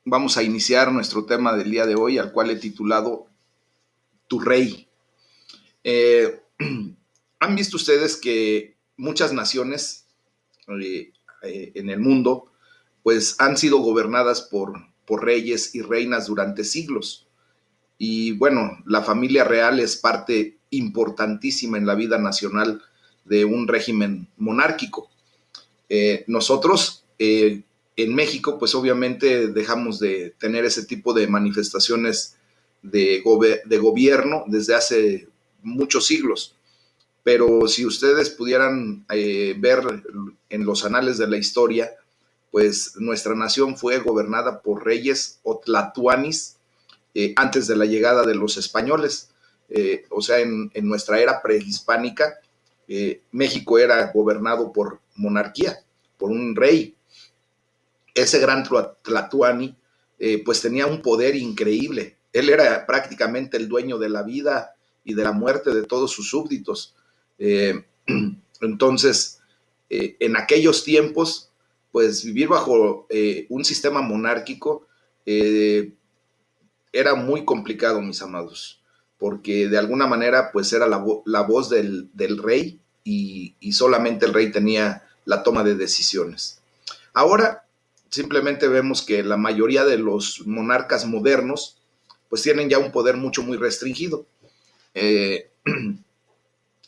vamos a iniciar nuestro tema del día de hoy, al cual he titulado Tu Rey. Eh, ¿Han visto ustedes que muchas naciones en el mundo pues han sido gobernadas por reyes y reinas durante siglos? Y bueno, la familia real es parte importantísima en la vida nacional de un régimen monárquico. Nosotros en México, pues obviamente dejamos de tener ese tipo de manifestaciones de gobierno desde hace muchos siglos. Pero si ustedes pudieran ver en los anales de la historia, pues nuestra nación fue gobernada por reyes o tlatoanis antes de la llegada de los españoles. O sea, en nuestra era prehispánica, México era gobernado por monarquía, por un rey. Ese gran tlatoani, pues tenía un poder increíble. Él era prácticamente el dueño de la vida y de la muerte de todos sus súbditos. Eh, entonces, en aquellos tiempos, pues vivir bajo un sistema monárquico era muy complicado, mis amados, porque de alguna manera pues era la voz del rey y solamente el rey tenía la toma de decisiones. Ahora simplemente vemos que la mayoría de los monarcas modernos pues tienen ya un poder muy restringido. Eh,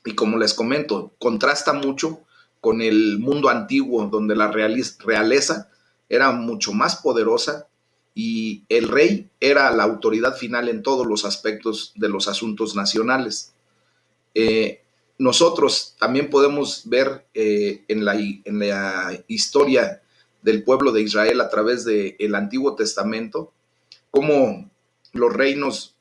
y como les comento, contrasta mucho con el mundo antiguo donde la realeza era mucho más poderosa y el rey era la autoridad final en todos los aspectos de los asuntos nacionales. Eh, Nosotros también podemos ver en la historia del pueblo de Israel a través del Antiguo Testamento cómo los reinos,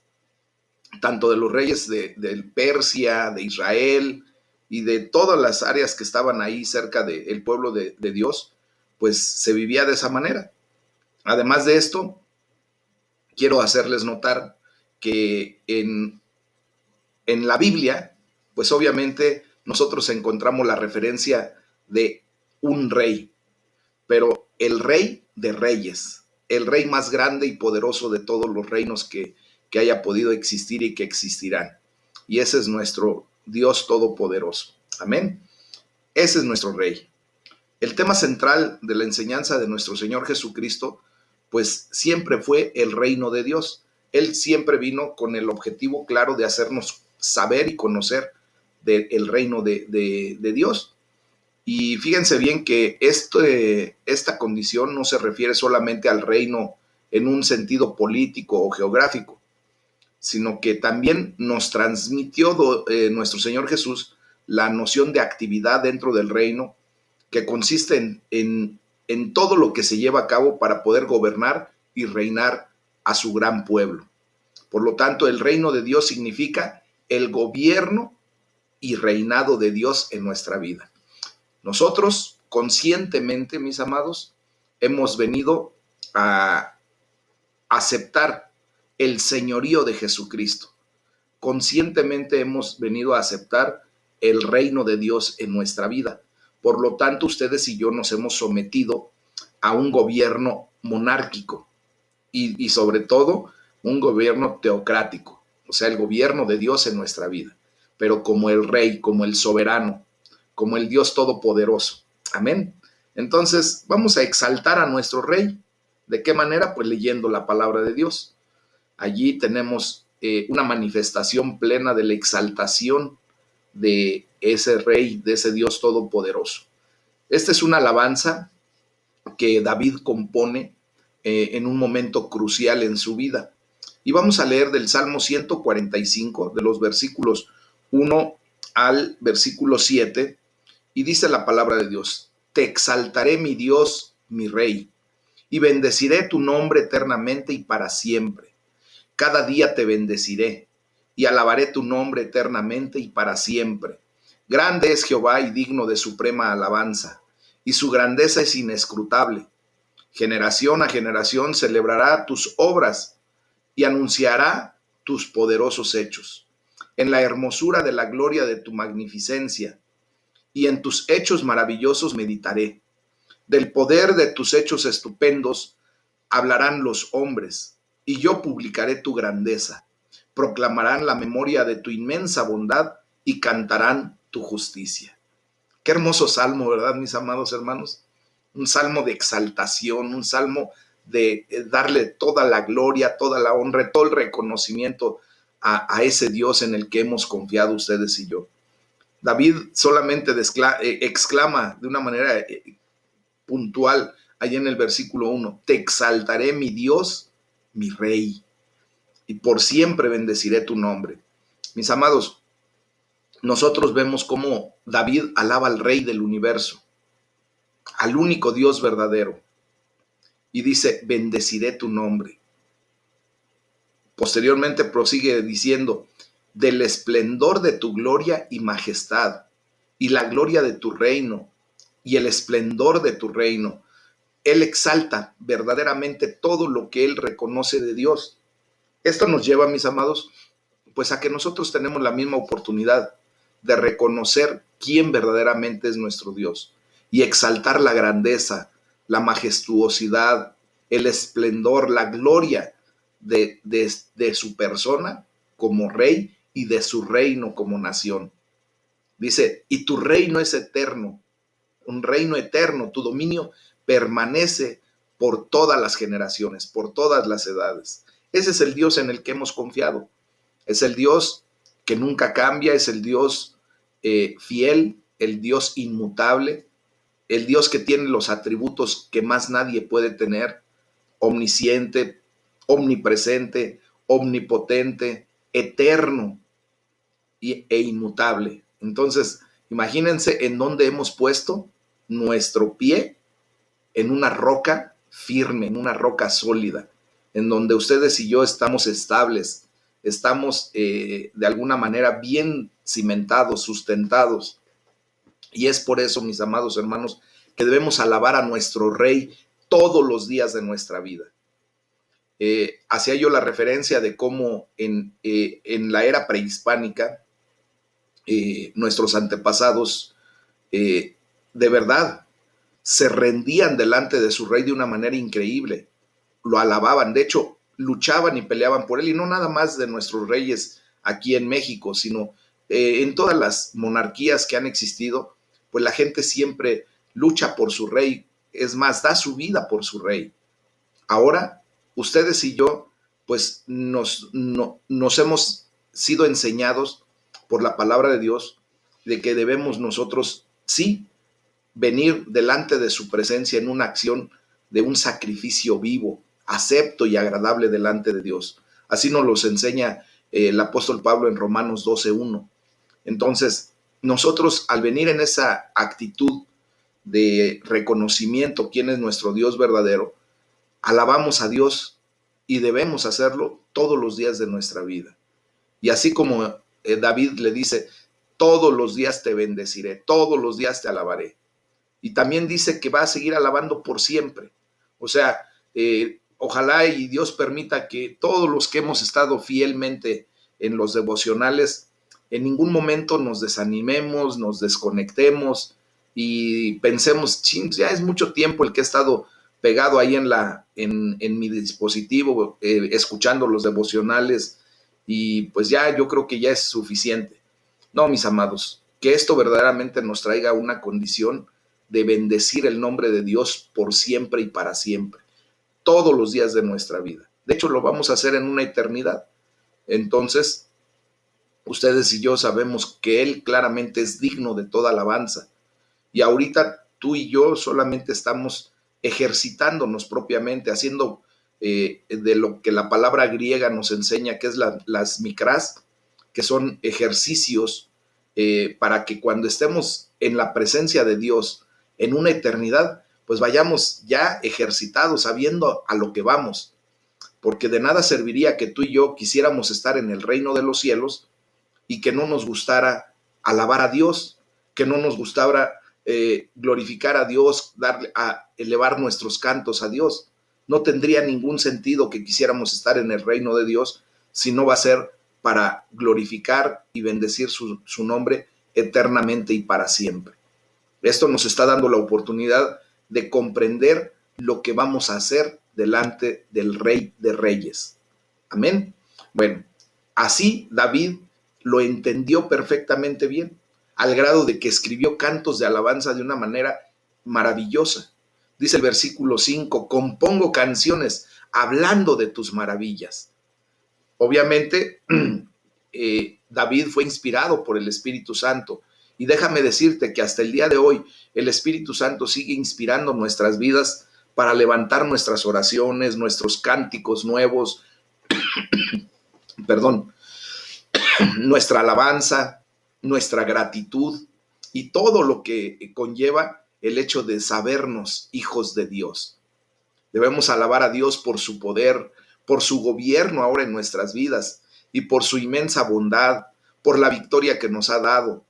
tanto de los reyes de Persia, de Israel y de todas las áreas que estaban ahí cerca del pueblo de Dios, pues se vivía de esa manera. Además de esto, quiero hacerles notar que en la Biblia, pues obviamente nosotros encontramos la referencia de un rey, pero el rey de reyes, el rey más grande y poderoso de todos los reinos que haya podido existir y que existirán. Y ese es nuestro Dios todopoderoso. Amén. Ese es nuestro rey. El tema central de la enseñanza de nuestro Señor Jesucristo, pues siempre fue el reino de Dios. Él siempre vino con el objetivo claro de hacernos saber y conocer del reino de Dios. Y fíjense bien que esta condición no se refiere solamente al reino en un sentido político o geográfico, sino que también nos transmitió nuestro Señor Jesús la noción de actividad dentro del reino, que consiste en todo lo que se lleva a cabo para poder gobernar y reinar a su gran pueblo. Por lo tanto, el reino de Dios significa el gobierno y reinado de Dios en nuestra vida. Nosotros conscientemente, mis amados, hemos venido a aceptar el señorío de Jesucristo. Conscientemente hemos venido a aceptar el reino de Dios en nuestra vida. Por lo tanto, ustedes y yo nos hemos sometido a un gobierno monárquico y sobre todo un gobierno teocrático, o sea, el gobierno de Dios en nuestra vida, pero como el rey, como el soberano, como el Dios todopoderoso. Amén. Entonces, vamos a exaltar a nuestro rey. ¿De qué manera? Pues leyendo la palabra de Dios. Allí tenemos una manifestación plena de la exaltación de ese rey, de ese Dios todopoderoso. Esta es una alabanza que David compone en un momento crucial en su vida. Y vamos a leer del Salmo 145, de los versículos 1 al versículo 7, y dice la palabra de Dios: Te exaltaré, mi Dios, mi Rey, y bendeciré tu nombre eternamente y para siempre. Cada día te bendeciré y alabaré tu nombre eternamente y para siempre. Grande es Jehová y digno de suprema alabanza, y su grandeza es inescrutable. Generación a generación celebrará tus obras y anunciará tus poderosos hechos. En la hermosura de la gloria de tu magnificencia y en tus hechos maravillosos meditaré. Del poder de tus hechos estupendos hablarán los hombres, y yo publicaré tu grandeza. Proclamarán la memoria de tu inmensa bondad y cantarán tu justicia. Qué hermoso salmo, ¿verdad, mis amados hermanos? Un salmo de exaltación, un salmo de darle toda la gloria, toda la honra, todo el reconocimiento a ese Dios en el que hemos confiado ustedes y yo. David solamente exclama de una manera puntual allá en el versículo 1, te exaltaré mi Dios, mi Rey, y por siempre bendeciré tu nombre. Mis amados, nosotros vemos cómo David alaba al Rey del universo, al único Dios verdadero, y dice, bendeciré tu nombre. Posteriormente prosigue diciendo, del esplendor de tu gloria y majestad, y la gloria de tu reino, y el esplendor de tu reino. Él exalta verdaderamente todo lo que él reconoce de Dios. Esto nos lleva, mis amados, pues a que nosotros tenemos la misma oportunidad de reconocer quién verdaderamente es nuestro Dios y exaltar la grandeza, la majestuosidad, el esplendor, la gloria de su persona como rey y de su reino como nación. Dice, y tu reino es eterno, un reino eterno, tu dominio permanece por todas las generaciones, por todas las edades. Ese es el Dios en el que hemos confiado. Es el Dios que nunca cambia, es el Dios fiel, el Dios inmutable, el Dios que tiene los atributos que más nadie puede tener, omnisciente, omnipresente, omnipotente, eterno e inmutable. Entonces, imagínense en dónde hemos puesto nuestro pie, en una roca firme, en una roca sólida, en donde ustedes y yo estamos estables, estamos de alguna manera bien cimentados, sustentados. Y es por eso, mis amados hermanos, que debemos alabar a nuestro Rey todos los días de nuestra vida. Hacía yo la referencia de cómo en la era prehispánica, nuestros antepasados de verdad se rendían delante de su rey de una manera increíble, lo alababan, de hecho luchaban y peleaban por él, y no nada más de nuestros reyes aquí en México, sino en todas las monarquías que han existido, pues la gente siempre lucha por su rey, es más, da su vida por su rey. Ahora, ustedes y yo, pues nos hemos sido enseñados por la palabra de Dios de que debemos nosotros, sí, venir delante de su presencia en una acción de un sacrificio vivo, acepto y agradable delante de Dios. Así nos los enseña el apóstol Pablo en Romanos 12:1. Entonces, nosotros al venir en esa actitud de reconocimiento quién es nuestro Dios verdadero, alabamos a Dios y debemos hacerlo todos los días de nuestra vida. Y así como David le dice, todos los días te bendeciré, todos los días te alabaré. Y también dice que va a seguir alabando por siempre. O sea, ojalá y Dios permita que todos los que hemos estado fielmente en los devocionales, en ningún momento nos desanimemos, nos desconectemos y pensemos, ya es mucho tiempo el que he estado pegado ahí en mi dispositivo, escuchando los devocionales, y pues ya yo creo que ya es suficiente. No, mis amados, que esto verdaderamente nos traiga una condición de bendecir el nombre de Dios por siempre y para siempre, todos los días de nuestra vida. De hecho, lo vamos a hacer en una eternidad. Entonces, ustedes y yo sabemos que Él claramente es digno de toda alabanza. Y ahorita tú y yo solamente estamos ejercitándonos propiamente, haciendo de lo que la palabra griega nos enseña, que es las mikras, que son ejercicios para que cuando estemos en la presencia de Dios en una eternidad, pues vayamos ya ejercitados, sabiendo a lo que vamos. Porque de nada serviría que tú y yo quisiéramos estar en el reino de los cielos y que no nos gustara alabar a Dios, que no nos gustara glorificar a Dios, elevar nuestros cantos a Dios. No tendría ningún sentido que quisiéramos estar en el reino de Dios si no va a ser para glorificar y bendecir su nombre eternamente y para siempre. Esto nos está dando la oportunidad de comprender lo que vamos a hacer delante del Rey de Reyes. Amén. Bueno, así David lo entendió perfectamente bien, al grado de que escribió cantos de alabanza de una manera maravillosa. Dice el versículo 5, compongo canciones hablando de tus maravillas. Obviamente, David fue inspirado por el Espíritu Santo. Y déjame decirte que hasta el día de hoy el Espíritu Santo sigue inspirando nuestras vidas para levantar nuestras oraciones, nuestros cánticos nuevos, perdón, nuestra alabanza, nuestra gratitud y todo lo que conlleva el hecho de sabernos hijos de Dios. Debemos alabar a Dios por su poder, por su gobierno ahora en nuestras vidas y por su inmensa bondad, por la victoria que nos ha dado.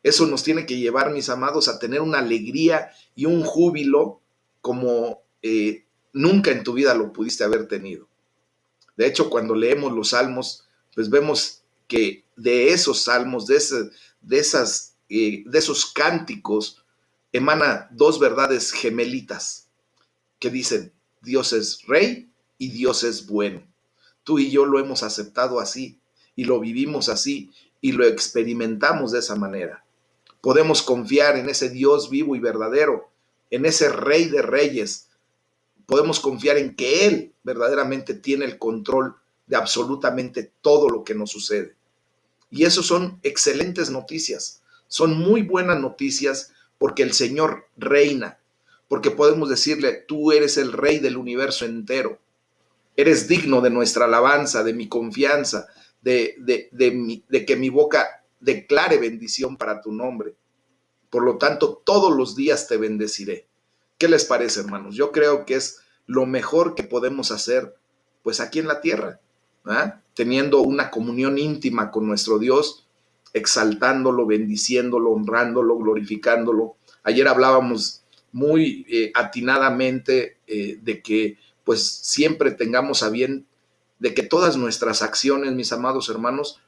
Eso nos tiene que llevar, mis amados, a tener una alegría y un júbilo como nunca en tu vida lo pudiste haber tenido. De hecho, cuando leemos los salmos, pues vemos que de esos salmos, de esos cánticos, emana dos verdades gemelitas que dicen, Dios es rey y Dios es bueno. Tú y yo lo hemos aceptado así y lo vivimos así y lo experimentamos de esa manera. Podemos confiar en ese Dios vivo y verdadero, en ese Rey de Reyes. Podemos confiar en que Él verdaderamente tiene el control de absolutamente todo lo que nos sucede. Y eso son excelentes noticias, son muy buenas noticias porque el Señor reina, porque podemos decirle, tú eres el Rey del universo entero, eres digno de nuestra alabanza, de mi confianza, de que mi boca declare bendición para tu nombre. Por lo tanto, todos los días te bendeciré. ¿Qué les parece, hermanos? Yo creo que es lo mejor que podemos hacer, pues aquí en la tierra, teniendo una comunión íntima con nuestro Dios, exaltándolo, bendiciéndolo, honrándolo, glorificándolo. Ayer hablábamos muy atinadamente de que pues siempre tengamos a bien de que todas nuestras acciones, mis amados hermanos,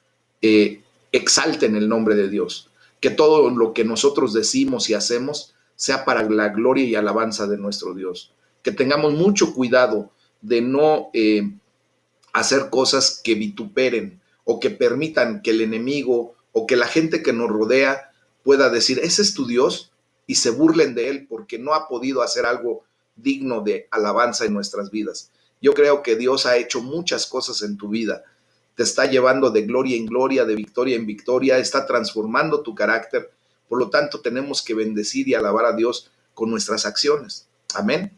exalten el nombre de Dios, que todo lo que nosotros decimos y hacemos sea para la gloria y alabanza de nuestro Dios, que tengamos mucho cuidado de no hacer cosas que vituperen o que permitan que el enemigo o que la gente que nos rodea pueda decir, ese es tu Dios, y se burlen de él porque no ha podido hacer algo digno de alabanza en nuestras vidas. Yo creo que Dios ha hecho muchas cosas en tu vida, te está llevando de gloria en gloria, de victoria en victoria, está transformando tu carácter. Por lo tanto, tenemos que bendecir y alabar a Dios con nuestras acciones. Amén.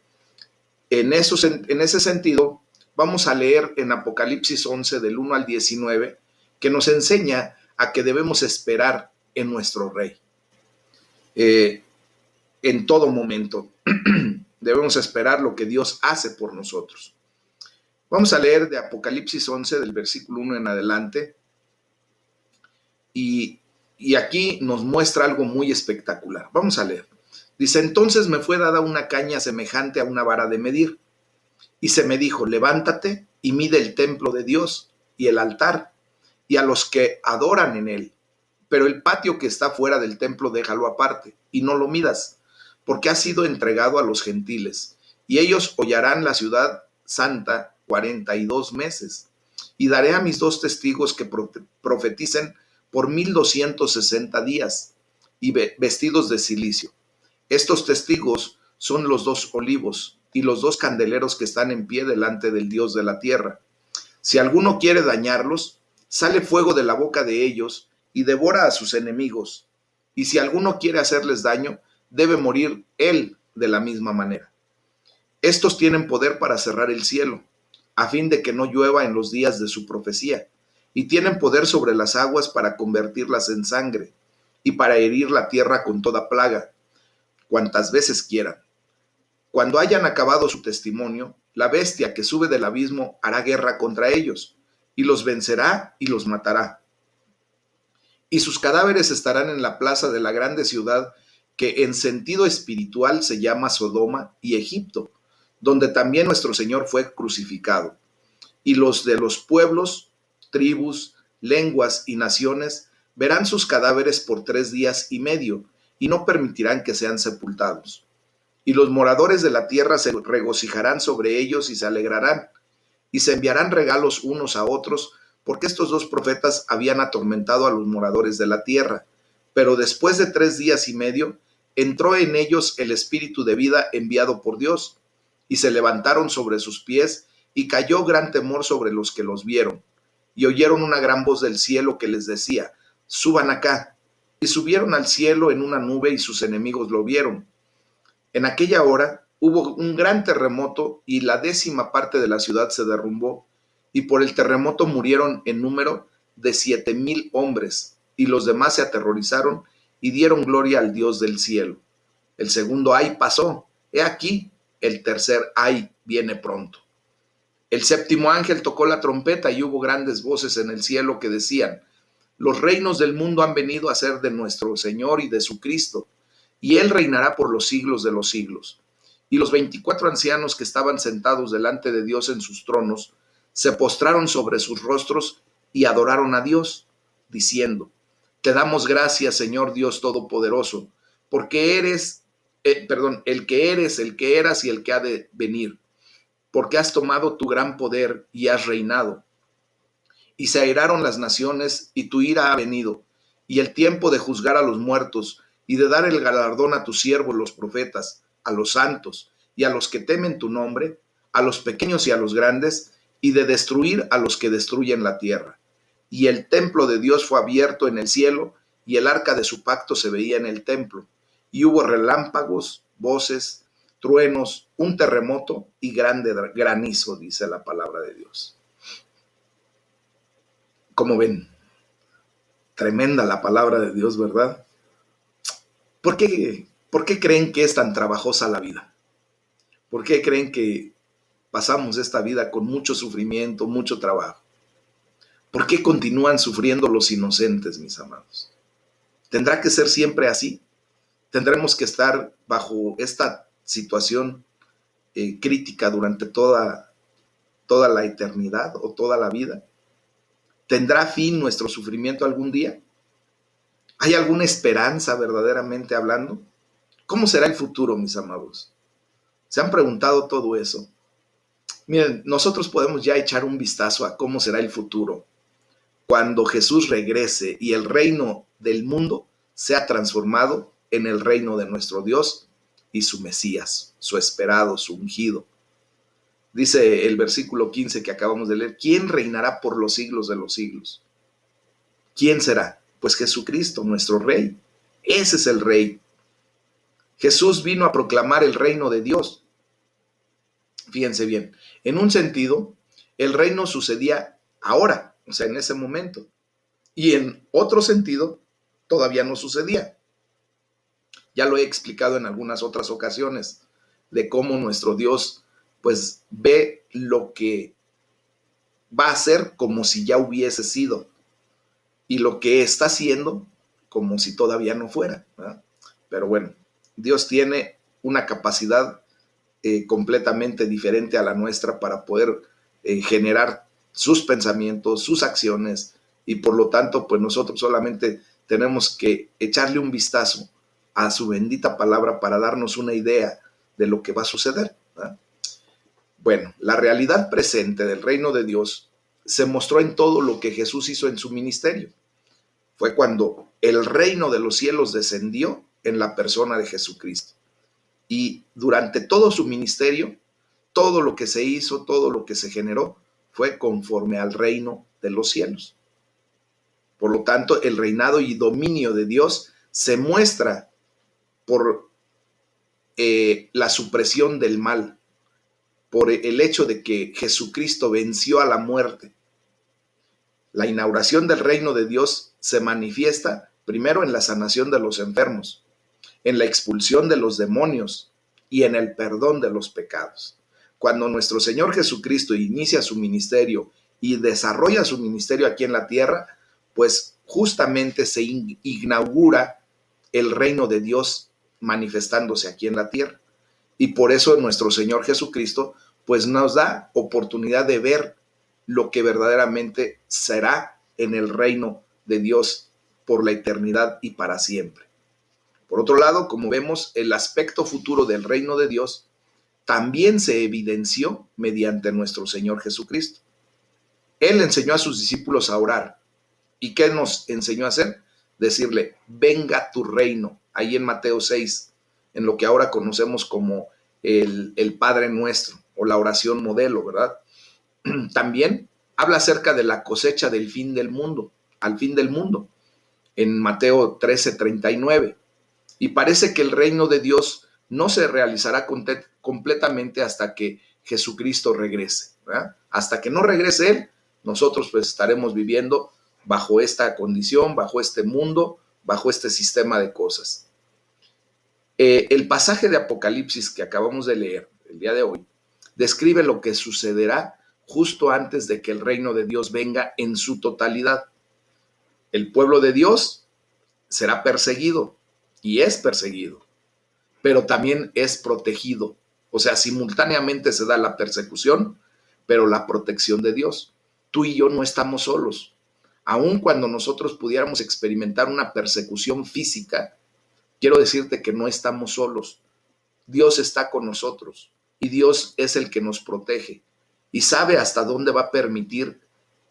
En ese sentido, vamos a leer en Apocalipsis 11, del 1 al 19, que nos enseña a que debemos esperar en nuestro Rey. En todo momento debemos esperar lo que Dios hace por nosotros. Vamos a leer de Apocalipsis 11, del versículo 1 en adelante, y aquí nos muestra algo muy espectacular. Vamos a leer. Dice, entonces me fue dada una caña semejante a una vara de medir, y se me dijo, levántate y mide el templo de Dios y el altar, y a los que adoran en él. Pero el patio que está fuera del templo déjalo aparte, y no lo midas, porque ha sido entregado a los gentiles, y ellos hollarán la ciudad santa 42 meses. Y daré a mis 2 testigos que profeticen por 1260 días, y vestidos de cilicio. Estos testigos son los 2 olivos y los 2 candeleros que están en pie delante del Dios de la tierra. Si alguno quiere dañarlos, sale fuego de la boca de ellos y devora a sus enemigos. Y si alguno quiere hacerles daño, debe morir él de la misma manera. Estos tienen poder para cerrar el cielo, a fin de que no llueva en los días de su profecía, y tienen poder sobre las aguas para convertirlas en sangre, y para herir la tierra con toda plaga, cuantas veces quieran. Cuando hayan acabado su testimonio, la bestia que sube del abismo hará guerra contra ellos, y los vencerá y los matará. Y sus cadáveres estarán en la plaza de la grande ciudad que en sentido espiritual se llama Sodoma y Egipto, donde también nuestro Señor fue crucificado. Y los de los pueblos, tribus, lenguas y naciones verán sus cadáveres por 3 días y medio, y no permitirán que sean sepultados. y los moradores de la tierra se regocijarán sobre ellos y se alegrarán, y se enviarán regalos unos a otros, porque estos dos profetas habían atormentado a los moradores de la tierra. Pero después de 3 días y medio, entró en ellos el espíritu de vida enviado por Dios, y se levantaron sobre sus pies, y cayó gran temor sobre los que los vieron. Y oyeron una gran voz del cielo que les decía: suban acá. Y subieron al cielo en una nube, y sus enemigos lo vieron. En aquella hora hubo un gran terremoto, y la 10ª parte de la ciudad se derrumbó, y por el terremoto murieron en número de 7,000 hombres, y los demás se aterrorizaron y dieron gloria al Dios del cielo. El segundo ay pasó, he aquí, el tercer ay viene pronto. El séptimo ángel tocó la trompeta, y hubo grandes voces en el cielo que decían: los reinos del mundo han venido a ser de nuestro Señor y de su Cristo, y Él reinará por los siglos de los siglos. Y los 24 ancianos que estaban sentados delante de Dios en sus tronos se postraron sobre sus rostros y adoraron a Dios, diciendo: te damos gracias, Señor Dios Todopoderoso, porque el que eres, el que eras y el que ha de venir, porque has tomado tu gran poder y has reinado. Y se airaron las naciones, y tu ira ha venido, y el tiempo de juzgar a los muertos, y de dar el galardón a tus siervos los profetas, a los santos, y a los que temen tu nombre, a los pequeños y a los grandes, y de destruir a los que destruyen la tierra. Y el templo de Dios fue abierto en el cielo, y el arca de su pacto se veía en el templo. Y hubo relámpagos, voces, truenos, un terremoto y grande granizo, dice la palabra de Dios. ¿Cómo ven? Tremenda la palabra de Dios, ¿verdad? ¿Por qué creen que es tan trabajosa la vida? ¿Por qué creen que pasamos esta vida con mucho sufrimiento, mucho trabajo? ¿Por qué continúan sufriendo los inocentes, mis amados? ¿Tendrá que ser siempre así? ¿Tendremos que estar bajo esta situación crítica durante toda la eternidad o toda la vida? ¿Tendrá fin nuestro sufrimiento algún día? ¿Hay alguna esperanza verdaderamente hablando? ¿Cómo será el futuro, mis amados? ¿Se han preguntado todo eso? Miren, nosotros podemos ya echar un vistazo a cómo será el futuro cuando Jesús regrese y el reino del mundo sea transformado en el reino de nuestro Dios y su Mesías, su esperado, su ungido. Dice el versículo 15 que acabamos de leer: ¿quién reinará por los siglos de los siglos? ¿Quién será? Pues Jesucristo, nuestro Rey. Ese es el Rey. Jesús vino a proclamar el reino de Dios. Fíjense bien, en un sentido, el reino sucedía ahora, o sea, en ese momento. Y en otro sentido, todavía no sucedía. Ya lo he explicado en algunas otras ocasiones, de cómo nuestro Dios, pues, ve lo que va a ser como si ya hubiese sido, y lo que está haciendo como si todavía no fuera, ¿verdad? Pero bueno, Dios tiene una capacidad completamente diferente a la nuestra para poder generar sus pensamientos, sus acciones, y por lo tanto, pues nosotros solamente tenemos que echarle un vistazo a su bendita palabra para darnos una idea de lo que va a suceder, ¿verdad? Bueno, la realidad presente del reino de Dios se mostró en todo lo que Jesús hizo en su ministerio. Fue cuando el reino de los cielos descendió en la persona de Jesucristo. Y durante todo su ministerio, todo lo que se hizo, todo lo que se generó, fue conforme al reino de los cielos. Por lo tanto, el reinado y dominio de Dios se muestra por la supresión del mal, por el hecho de que Jesucristo venció a la muerte. La inauguración del reino de Dios se manifiesta primero en la sanación de los enfermos, en la expulsión de los demonios y en el perdón de los pecados. Cuando nuestro Señor Jesucristo inicia su ministerio y desarrolla su ministerio aquí en la tierra, pues justamente se inaugura el reino de Dios manifestándose aquí en la tierra. Y por eso nuestro Señor Jesucristo pues nos da oportunidad de ver lo que verdaderamente será en el reino de Dios por la eternidad y para siempre. Por otro lado, como vemos, el aspecto futuro del reino de Dios también se evidenció mediante nuestro Señor Jesucristo. Él enseñó a sus discípulos a orar. ¿Y qué nos enseñó a hacer? Decirle, venga tu reino, ahí en Mateo 6, en lo que ahora conocemos como el Padre Nuestro o la oración modelo, ¿verdad? También habla acerca de la cosecha del fin del mundo, al fin del mundo, en Mateo 13:39. Y parece que el reino de Dios no se realizará completamente hasta que Jesucristo regrese, ¿verdad? Hasta que no regrese Él, nosotros pues estaremos viviendo bajo esta condición, bajo este mundo, bajo este sistema de cosas. El pasaje de Apocalipsis que acabamos de leer el día de hoy describe lo que sucederá justo antes de que el reino de Dios venga en su totalidad. El pueblo de Dios será perseguido y es perseguido, pero también es protegido. O sea, simultáneamente se da la persecución, pero la protección de Dios. Tú y yo no estamos solos. Aun cuando nosotros pudiéramos experimentar una persecución física, quiero decirte que no estamos solos. Dios está con nosotros y Dios es el que nos protege y sabe hasta dónde va a permitir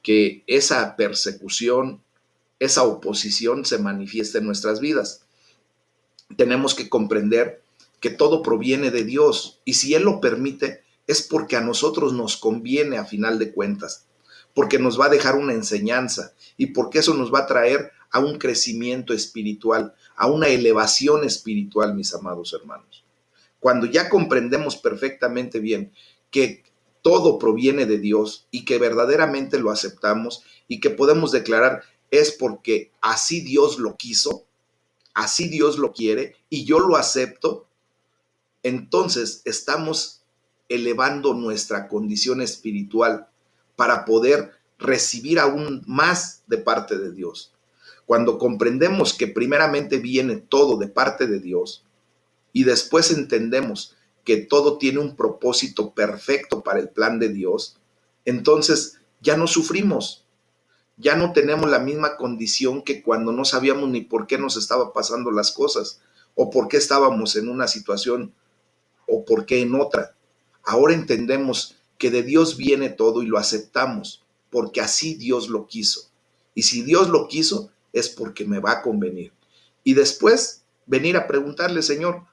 que esa persecución, esa oposición se manifieste en nuestras vidas. Tenemos que comprender que todo proviene de Dios y si Él lo permite es porque a nosotros nos conviene a final de cuentas, porque nos va a dejar una enseñanza y porque eso nos va a traer a un crecimiento espiritual, a una elevación espiritual, mis amados hermanos. Cuando ya comprendemos perfectamente bien que todo proviene de Dios y que verdaderamente lo aceptamos y que podemos declarar es porque así Dios lo quiso, así Dios lo quiere y yo lo acepto, entonces estamos elevando nuestra condición espiritual para poder recibir aún más de parte de Dios. Cuando comprendemos que primeramente viene todo de parte de Dios y después entendemos que todo tiene un propósito perfecto para el plan de Dios, entonces ya no sufrimos, ya no tenemos la misma condición que cuando no sabíamos ni por qué nos estaban pasando las cosas o por qué estábamos en una situación o por qué en otra. Ahora entendemos que de Dios viene todo y lo aceptamos porque así Dios lo quiso. Y si Dios lo quiso es porque me va a convenir. Y después venir a preguntarle, Señor,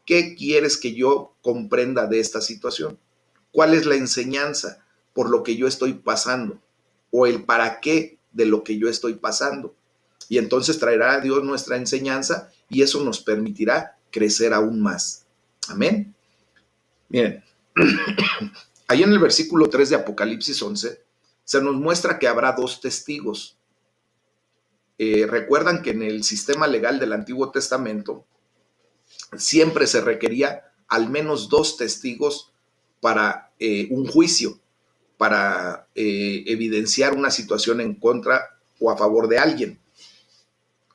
¿qué quieres que yo comprenda de esta situación? ¿Cuál es la enseñanza por lo que yo estoy pasando? ¿O el para qué de lo que yo estoy pasando? Y entonces traerá a Dios nuestra enseñanza y eso nos permitirá crecer aún más. Amén. Miren, ahí en el versículo 3 de Apocalipsis 11 se nos muestra que habrá dos testigos. Recuerdan que en el sistema legal del Antiguo Testamento siempre se requería al menos dos testigos para un juicio, para evidenciar una situación en contra o a favor de alguien.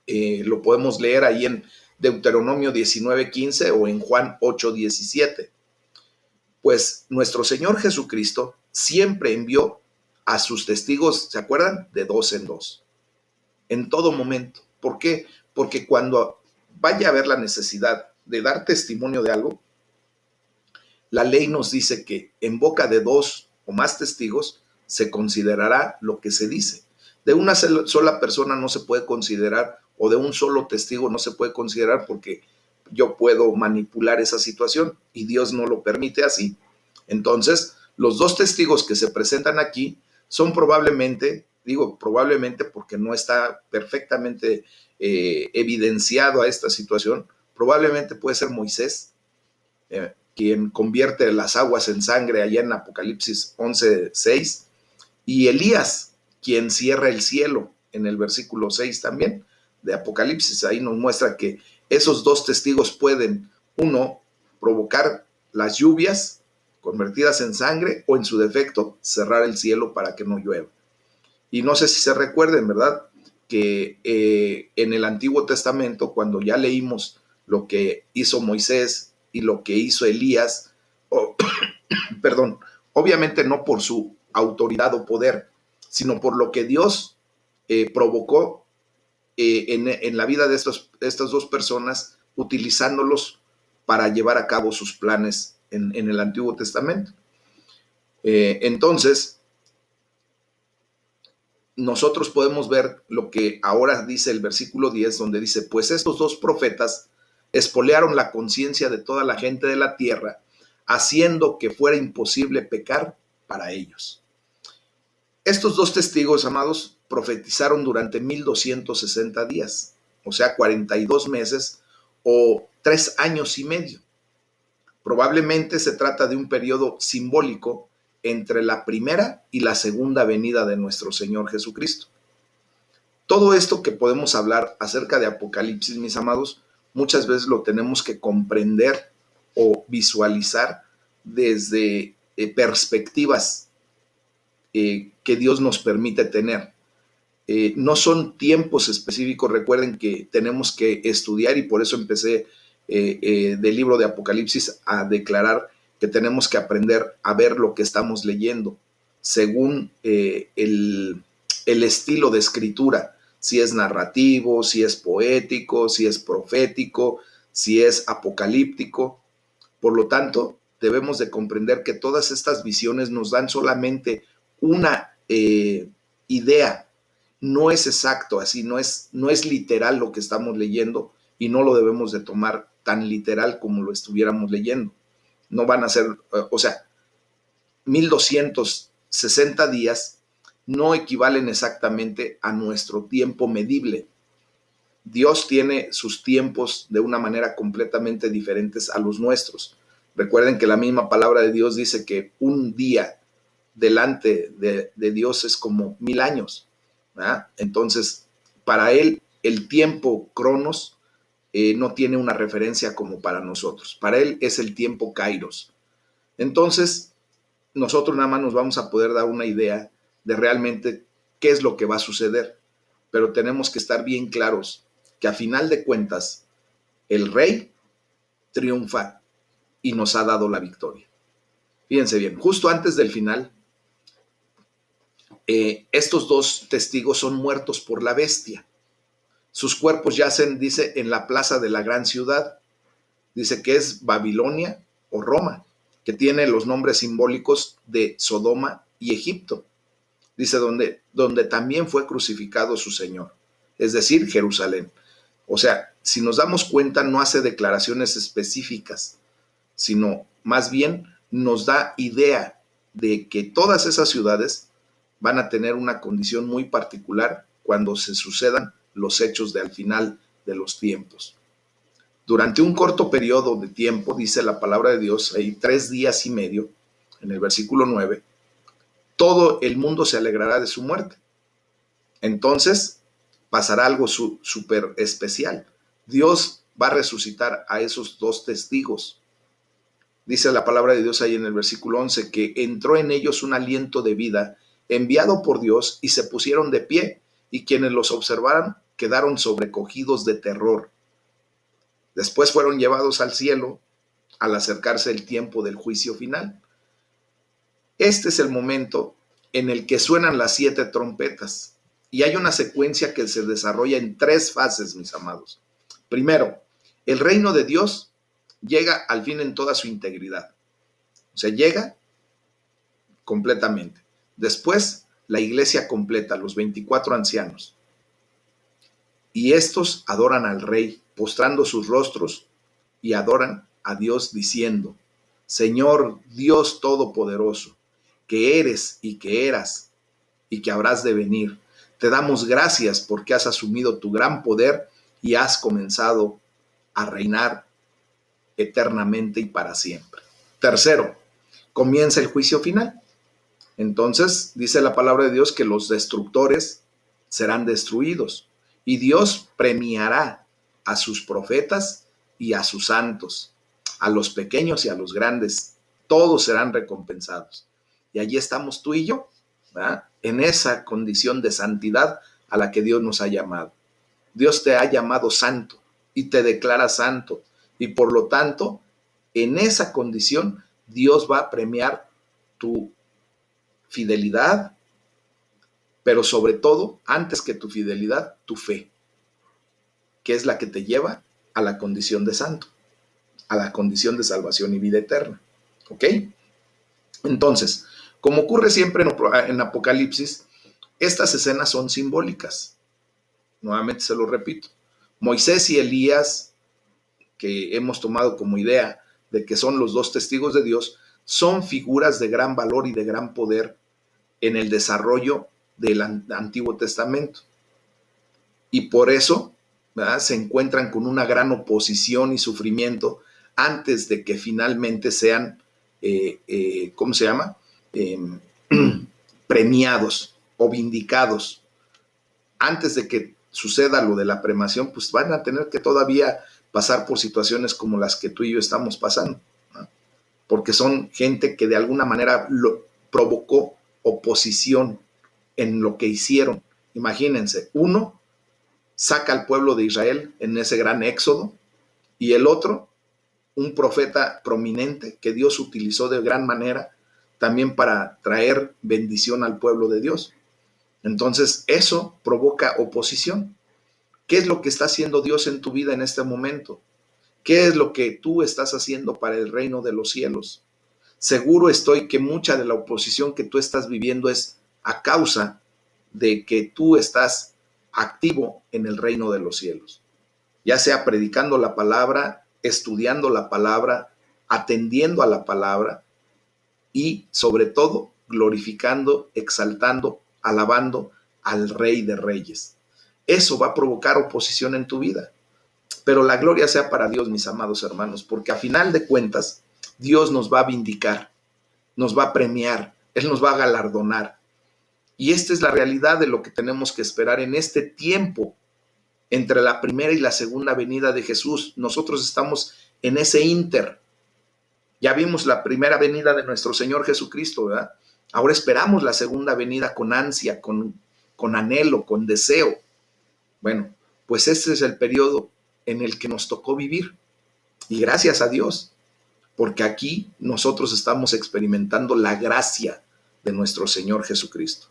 Lo podemos leer ahí en Deuteronomio 19:15 o en Juan 8:17. Pues nuestro Señor Jesucristo siempre envió a sus testigos, ¿se acuerdan? De dos en dos, en todo momento. ¿Por qué? Porque cuando vaya a haber la necesidad de dar testimonio de algo, la ley nos dice que en boca de dos o más testigos se considerará lo que se dice. De una sola persona no se puede considerar o de un solo testigo no se puede considerar porque yo puedo manipular esa situación y Dios no lo permite así. Entonces, los dos testigos que se presentan aquí son probablemente, digo probablemente porque no está perfectamente evidenciado a esta situación, probablemente puede ser Moisés, quien convierte las aguas en sangre allá en Apocalipsis 11:6, y Elías, quien cierra el cielo en el versículo 6 también de Apocalipsis. Ahí nos muestra que esos dos testigos pueden, uno, provocar las lluvias convertidas en sangre o en su defecto cerrar el cielo para que no llueva. Y no sé si se recuerden, ¿verdad? Que en el Antiguo Testamento, cuando ya leímos lo que hizo Moisés y lo que hizo Elías, perdón, obviamente no por su autoridad o poder, sino por lo que Dios provocó en la vida de estas dos personas utilizándolos para llevar a cabo sus planes en el Antiguo Testamento. Entonces, nosotros podemos ver lo que ahora dice el versículo 10, donde dice, pues estos dos profetas espolearon la conciencia de toda la gente de la tierra, haciendo que fuera imposible pecar para ellos. Estos dos testigos, amados, profetizaron durante 1260 días, o sea, 42 meses o 3 años y medio. Probablemente se trata de un periodo simbólico entre la primera y la segunda venida de nuestro Señor Jesucristo. Todo esto que podemos hablar acerca de Apocalipsis, mis amados, muchas veces lo tenemos que comprender o visualizar desde perspectivas que Dios nos permite tener. No son tiempos específicos, recuerden que tenemos que estudiar y por eso empecé del libro de Apocalipsis a declarar que tenemos que aprender a ver lo que estamos leyendo según el estilo de escritura, si es narrativo, si es poético, si es profético, si es apocalíptico. Por lo tanto, debemos de comprender que todas estas visiones nos dan solamente una idea. No es exacto, así no es literal lo que estamos leyendo y no lo debemos de tomar tan literal como lo estuviéramos leyendo. No van a ser, o sea, 1260 días no equivalen exactamente a nuestro tiempo medible. Dios tiene sus tiempos de una manera completamente diferentes a los nuestros. Recuerden que la misma palabra de Dios dice que un día delante de Dios es como 1000 años. ¿Verdad? Entonces, para Él, el tiempo cronos no tiene una referencia como para nosotros. Para Él es el tiempo kairos. Entonces, nosotros nada más nos vamos a poder dar una idea de realmente qué es lo que va a suceder. Pero tenemos que estar bien claros que a final de cuentas, el Rey triunfa y nos ha dado la victoria. Fíjense bien, justo antes del final, estos dos testigos son muertos por la bestia. Sus cuerpos yacen, dice, en la plaza de la gran ciudad. Dice que es Babilonia o Roma, que tiene los nombres simbólicos de Sodoma y Egipto. Dice donde también fue crucificado su Señor, es decir, Jerusalén. O sea, si nos damos cuenta, no hace declaraciones específicas, sino más bien nos da idea de que todas esas ciudades van a tener una condición muy particular cuando se sucedan los hechos de al final de los tiempos. Durante un corto periodo de tiempo, dice la palabra de Dios, hay 3 días y medio, en el versículo 9, todo el mundo se alegrará de su muerte. Entonces pasará algo súper especial. Dios va a resucitar a esos dos testigos. Dice la palabra de Dios ahí en el versículo 11 que entró en ellos un aliento de vida enviado por Dios y se pusieron de pie, y quienes los observaran quedaron sobrecogidos de terror. Después fueron llevados al cielo al acercarse el tiempo del juicio final. Este es el momento en el que suenan las 7 trompetas y hay una secuencia que se desarrolla en 3 fases, mis amados. Primero, el reino de Dios llega al fin en toda su integridad. O sea, llega completamente. Después, la iglesia completa, los 24 ancianos. Y estos adoran al Rey, postrando sus rostros, y adoran a Dios diciendo, Señor Dios Todopoderoso, que eres y que eras y que habrás de venir. Te damos gracias porque has asumido tu gran poder y has comenzado a reinar eternamente y para siempre. Tercero, comienza el juicio final. Entonces dice la palabra de Dios que los destructores serán destruidos y Dios premiará a sus profetas y a sus santos, a los pequeños y a los grandes. Todos serán recompensados. Y allí estamos tú y yo, ¿verdad? En esa condición de santidad a la que Dios nos ha llamado. Dios te ha llamado santo y te declara santo. Y por lo tanto, en esa condición, Dios va a premiar tu fidelidad, pero sobre todo, antes que tu fidelidad, tu fe, que es la que te lleva a la condición de santo, a la condición de salvación y vida eterna. ¿Ok? Entonces, como ocurre siempre en Apocalipsis, estas escenas son simbólicas. Nuevamente se lo repito. Moisés y Elías, que hemos tomado como idea de que son los dos testigos de Dios, son figuras de gran valor y de gran poder en el desarrollo del Antiguo Testamento. Y por eso, ¿verdad?, se encuentran con una gran oposición y sufrimiento antes de que finalmente sean, ¿cómo se llama? Premiados o vindicados. Antes de que suceda lo de la premación, pues van a tener que todavía pasar por situaciones como las que tú y yo estamos pasando, ¿no? Porque son gente que de alguna manera provocó oposición en lo que hicieron. Imagínense, uno saca al pueblo de Israel en ese gran éxodo y el otro, un profeta prominente que Dios utilizó de gran manera también para traer bendición al pueblo de Dios. Entonces, eso provoca oposición. ¿Qué es lo que está haciendo Dios en tu vida en este momento? ¿Qué es lo que tú estás haciendo para el reino de los cielos? Seguro estoy que mucha de la oposición que tú estás viviendo es a causa de que tú estás activo en el reino de los cielos, ya sea predicando la palabra, estudiando la palabra, atendiendo a la palabra y sobre todo glorificando, exaltando, alabando al Rey de Reyes. Eso va a provocar oposición en tu vida. Pero la gloria sea para Dios, mis amados hermanos, porque a final de cuentas, Dios nos va a vindicar, nos va a premiar, Él nos va a galardonar. Y esta es la realidad de lo que tenemos que esperar en este tiempo entre la primera y la segunda venida de Jesús. Nosotros estamos en ese ínter. Ya vimos la primera venida de nuestro Señor Jesucristo, ¿verdad? Ahora esperamos la segunda venida con ansia, con anhelo, con deseo. Bueno, pues este es el periodo en el que nos tocó vivir. Y gracias a Dios, porque aquí nosotros estamos experimentando la gracia de nuestro Señor Jesucristo.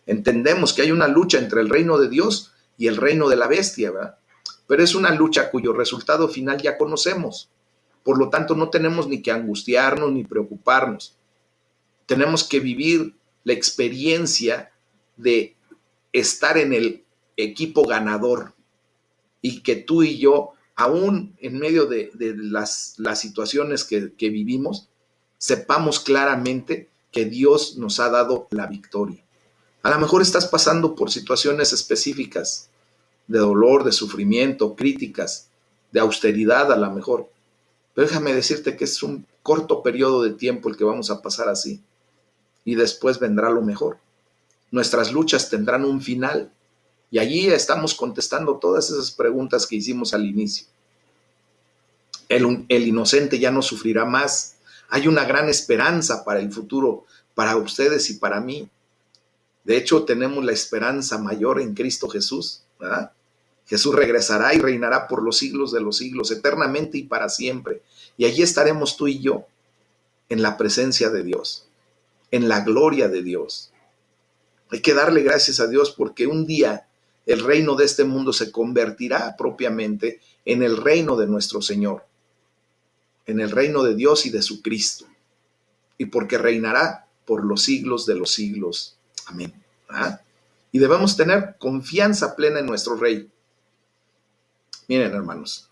Entendemos que hay una lucha entre el reino de Dios y el reino de la bestia, ¿verdad? Pero es una lucha cuyo resultado final ya conocemos. Por lo tanto, no tenemos ni que angustiarnos ni preocuparnos. Tenemos que vivir la experiencia de estar en el equipo ganador y que tú y yo, aún en medio de las situaciones que vivimos, sepamos claramente que Dios nos ha dado la victoria. A lo mejor estás pasando por situaciones específicas de dolor, de sufrimiento, críticas, de austeridad a lo mejor. Pero déjame decirte que es un corto periodo de tiempo el que vamos a pasar así. Y después vendrá lo mejor. Nuestras luchas tendrán un final. Y allí estamos contestando todas esas preguntas que hicimos al inicio. El inocente ya no sufrirá más. Hay una gran esperanza para el futuro, para ustedes y para mí. De hecho, tenemos la esperanza mayor en Cristo Jesús, ¿verdad? Jesús regresará y reinará por los siglos de los siglos, eternamente y para siempre. Y allí estaremos tú y yo, en la presencia de Dios, en la gloria de Dios. Hay que darle gracias a Dios porque un día el reino de este mundo se convertirá propiamente en el reino de nuestro Señor, en el reino de Dios y de su Cristo. Y porque reinará por los siglos de los siglos. Amén. ¿Ah? Y debemos tener confianza plena en nuestro Rey. Miren, hermanos,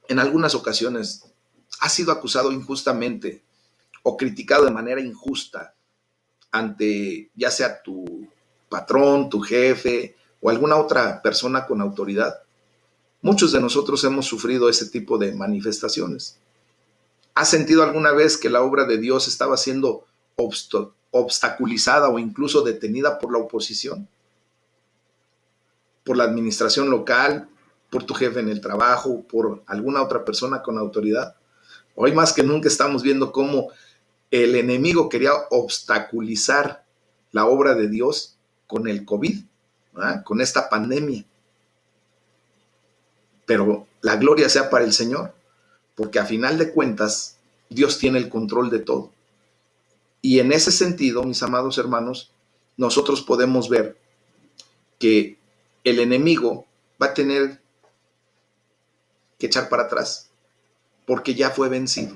en algunas ocasiones has sido acusado injustamente o criticado de manera injusta ante ya sea tu patrón, tu jefe o alguna otra persona con autoridad. Muchos de nosotros hemos sufrido ese tipo de manifestaciones. ¿Has sentido alguna vez que la obra de Dios estaba siendo obstaculizada o incluso detenida por la oposición? Por la administración local, por tu jefe en el trabajo, por alguna otra persona con autoridad. Hoy más que nunca estamos viendo cómo el enemigo quería obstaculizar la obra de Dios con el COVID, ¿verdad?, con esta pandemia. Pero la gloria sea para el Señor, porque a final de cuentas Dios tiene el control de todo. Y en ese sentido, mis amados hermanos, nosotros podemos ver que el enemigo va a tener que echar para atrás, porque ya fue vencido.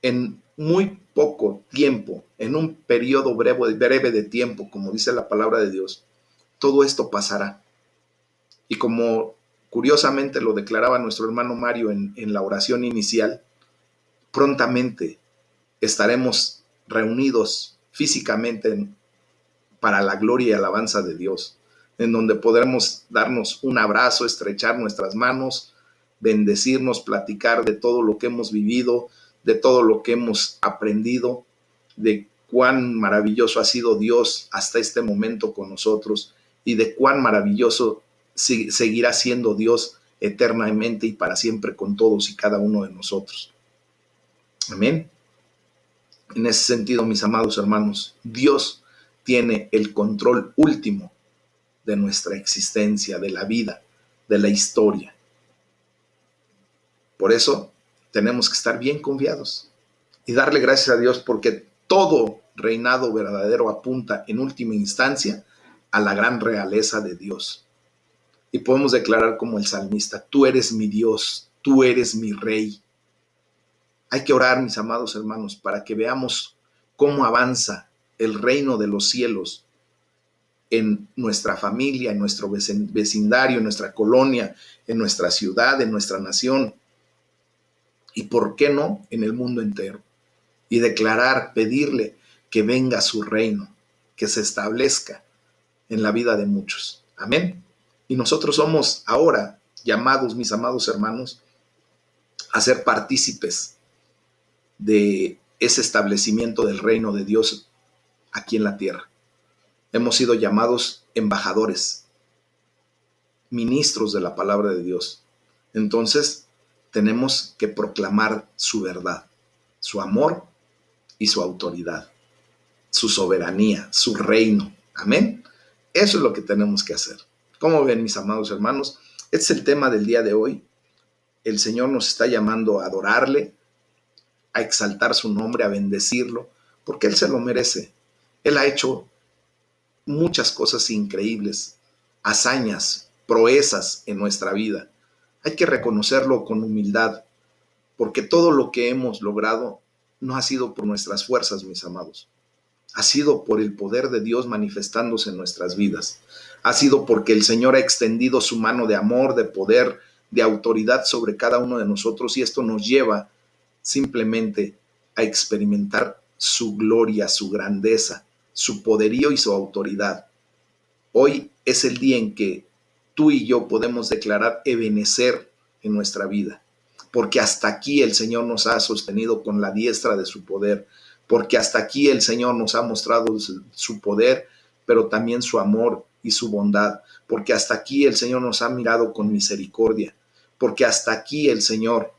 En muy poco tiempo, en un periodo breve de tiempo, como dice la palabra de Dios, todo esto pasará. Y como curiosamente lo declaraba nuestro hermano Mario en la oración inicial, prontamente estaremos reunidos físicamente para la gloria y alabanza de Dios, en donde podremos darnos un abrazo, estrechar nuestras manos, bendecirnos, platicar de todo lo que hemos vivido, de todo lo que hemos aprendido, de cuán maravilloso ha sido Dios hasta este momento con nosotros y de cuán maravilloso seguirá siendo Dios eternamente y para siempre con todos y cada uno de nosotros. Amén. En ese sentido, mis amados hermanos, Dios tiene el control último de nuestra existencia, de la vida, de la historia. Por eso tenemos que estar bien confiados y darle gracias a Dios, porque todo reinado verdadero apunta en última instancia a la gran realeza de Dios. Y podemos declarar como el salmista: tú eres mi Dios, tú eres mi Rey. Hay que orar, mis amados hermanos, para que veamos cómo avanza el reino de los cielos en nuestra familia, en nuestro vecindario, en nuestra colonia, en nuestra ciudad, en nuestra nación y, ¿por qué no?, en el mundo entero. Y declarar, pedirle que venga su reino, que se establezca en la vida de muchos. Amén. Y nosotros somos ahora llamados, mis amados hermanos, a ser partícipes de ese establecimiento del reino de Dios aquí en la tierra. Hemos sido llamados embajadores, ministros de la palabra de Dios. Entonces, tenemos que proclamar su verdad, su amor y su autoridad, su soberanía, su reino. Amén. Eso es lo que tenemos que hacer. ¿Cómo ven, mis amados hermanos? Este es el tema del día de hoy. El Señor nos está llamando a adorarle, a exaltar su nombre, a bendecirlo, porque Él se lo merece. Él ha hecho muchas cosas increíbles, hazañas, proezas en nuestra vida. Hay que reconocerlo con humildad, porque todo lo que hemos logrado no ha sido por nuestras fuerzas, mis amados. Ha sido por el poder de Dios manifestándose en nuestras vidas. Ha sido porque el Señor ha extendido su mano de amor, de poder, de autoridad sobre cada uno de nosotros, y esto nos lleva simplemente a experimentar su gloria, su grandeza, su poderío y su autoridad. Hoy es el día en que tú y yo podemos declarar Ebenezer en nuestra vida, porque hasta aquí el Señor nos ha sostenido con la diestra de su poder, porque hasta aquí el Señor nos ha mostrado su poder, pero también su amor y su bondad, porque hasta aquí el Señor nos ha mirado con misericordia, porque hasta aquí el Señor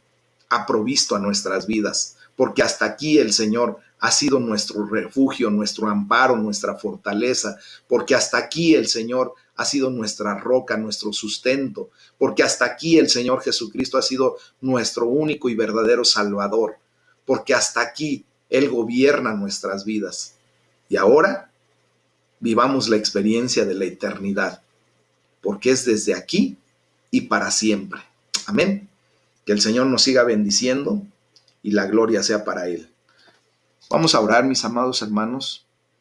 ha provisto a nuestras vidas, porque hasta aquí el Señor ha sido nuestro refugio, nuestro amparo, nuestra fortaleza, porque hasta aquí el Señor ha sido nuestra roca, nuestro sustento, porque hasta aquí el Señor Jesucristo ha sido nuestro único y verdadero Salvador, porque hasta aquí Él gobierna nuestras vidas. Y ahora vivamos la experiencia de la eternidad, porque es desde aquí y para siempre. Amén. Que el Señor nos siga bendiciendo y la gloria sea para Él. Vamos a orar, mis amados hermanos,